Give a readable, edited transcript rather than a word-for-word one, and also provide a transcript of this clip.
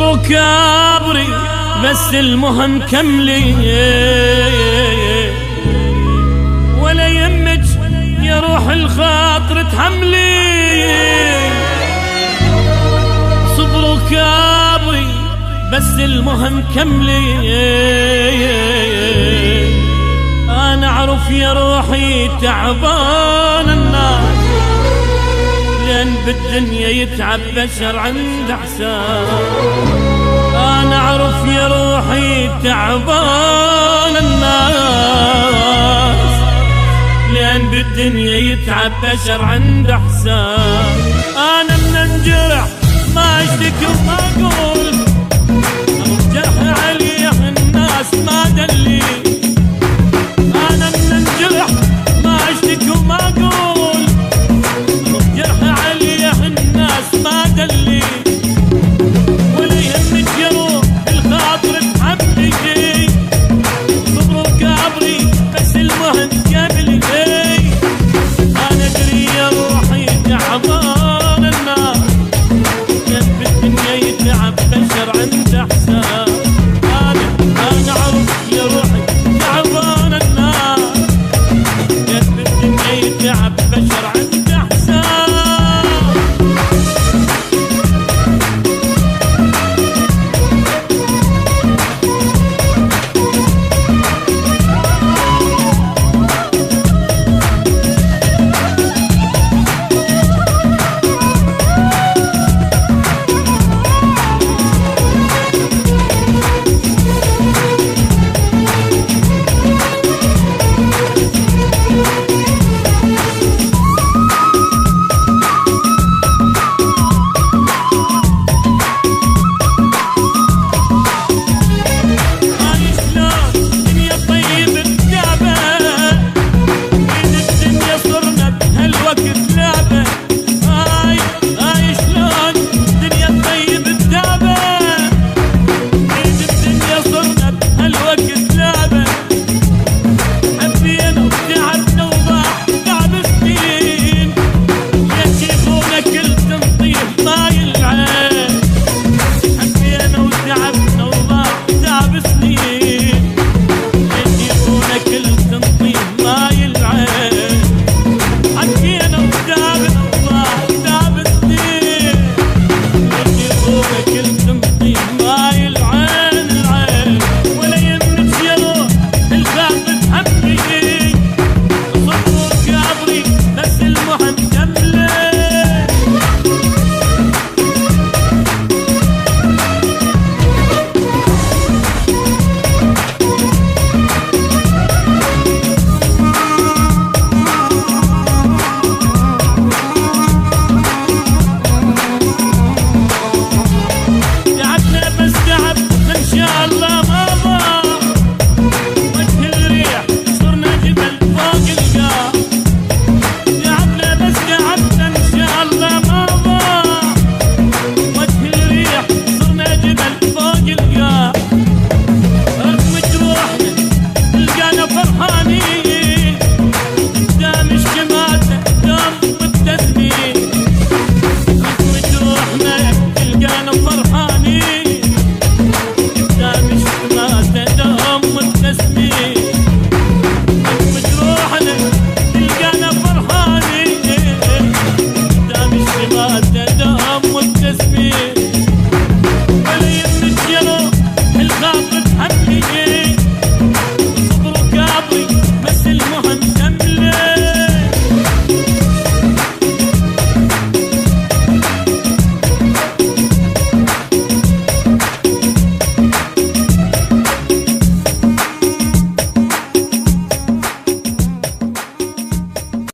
صبروا كابري بس المهم كملي، ولا يمك يا روح الخاطر تحملي. صبروا كابري بس المهم كملي، انا اعرف يا روحي تعبان الناس، لان بالدنيا يتعب بشر عند حساب. انا اعرف يا روحي تعبان الناس، لان بالدنيا يتعب بشر عند حساب. انا من انجرح ما اشتكي وما اقول، جرح عليه الناس ما دلي. انا من انجرح ما اشتكي وما اقول، جرح عليه الناس ما دلي. ولا يهمك يا روح الخاطر تحملي، صبروا كابري بس المهم قبلي. انا ادري يا روحي تعبان الناس، كان بالدنيا يتعب بس